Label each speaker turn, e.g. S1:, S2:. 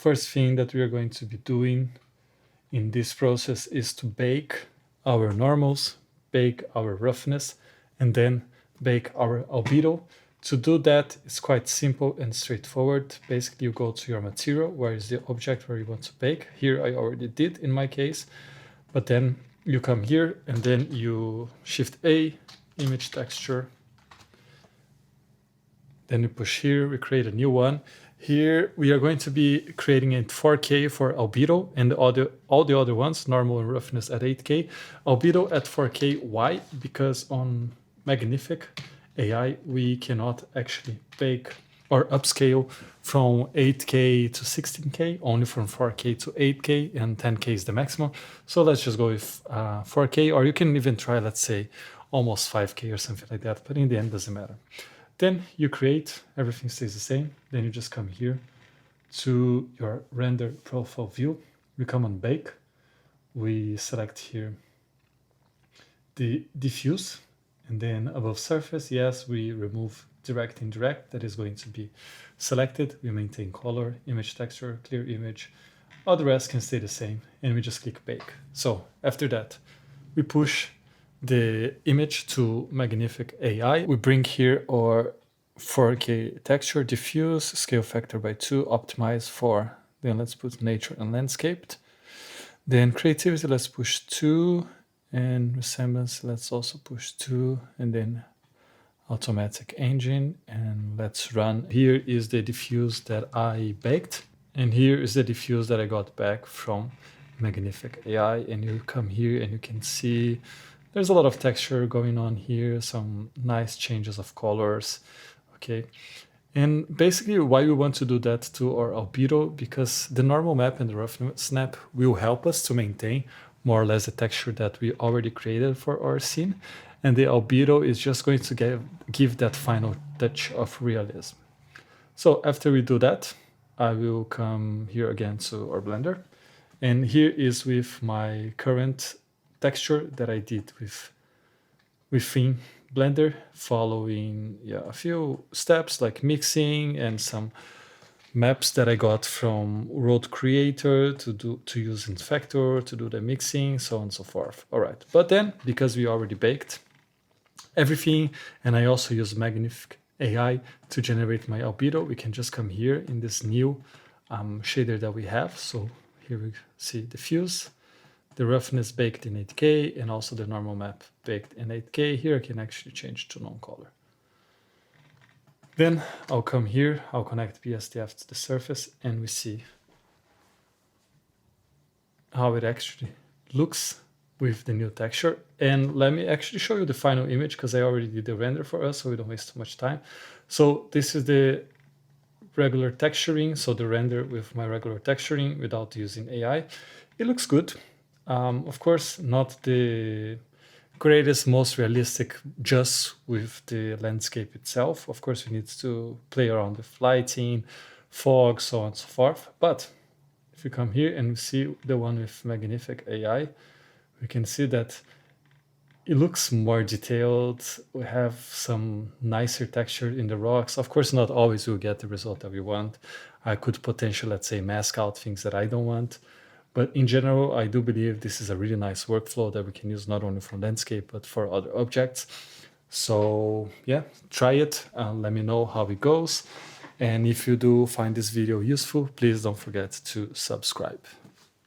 S1: first thing that we are going to be doing in this process is to bake our normals, bake our roughness, and then bake our albedo. To do that, it's quite simple and straightforward. Basically, you go to your material, where is the object where you want to bake. Here I already did in my case, but then you come here and then you Shift A, image texture. Then you push here, we create a new one. Here we are going to be creating a 4K for albedo and all the other ones, normal and roughness at 8K. Albedo at 4K, why? Because on Magnific AI, we cannot actually bake or upscale from 8K to 16K, only from 4K to 8K, and 10K is the maximum. So let's just go with 4K, or you can even try, let's say, almost 5K or something like that, but in the end, doesn't matter. Then you create, everything stays the same. Then you just come here to your render profile view. We come on bake. We select here the diffuse, and then above surface, yes, we remove direct, indirect. That is going to be selected. We maintain color, image texture, clear image. All the rest can stay the same, and we just click bake. So after that, we push the image to Magnific AI. We bring here our 4K texture, diffuse, scale factor by 2, optimize for, then let's put nature and landscaped. Then creativity, let's push 2, and resemblance, let's also push 2, and then automatic engine, and let's run. Here is the diffuse that I baked, and here is the diffuse that I got back from Magnific AI, and you come here and you can see there's a lot of texture going on here, some nice changes of colors, okay? And basically why we want to do that to our albedo, because the normal map and the roughness snap will help us to maintain more or less the texture that we already created for our scene. And the albedo is just going to give that final touch of realism. So after we do that, I will come here again to our Blender. And here is with my current texture that I did within Blender, following a few steps like mixing and some maps that I got from Road Creator to use in Factor to do the mixing, so on and so forth. All right, but then because we already baked everything, and I also use Magnific AI to generate my albedo, we can just come here in this new shader that we have. So here we see diffuse, the roughness baked in 8K, and also the normal map baked in 8K. Here I can actually change to non-color. Then I'll come here, I'll connect BSDF to the surface, and we see how it actually looks with the new texture. And let me actually show you the final image, because I already did the render for us, so we don't waste too much time. So this is the regular texturing, so the render with my regular texturing without using AI. It looks good. Of course, not the greatest, most realistic just with the landscape itself. Of course, we need to play around with lighting, fog, so on and so forth. But if you come here and we see the one with Magnific AI, we can see that it looks more detailed. We have some nicer texture in the rocks. Of course, not always we'll get the result that we want. I could potentially, let's say, mask out things that I don't want. But in general, I do believe this is a really nice workflow that we can use not only for landscape, but for other objects. So yeah, try it and let me know how it goes. And if you do find this video useful, please don't forget to subscribe.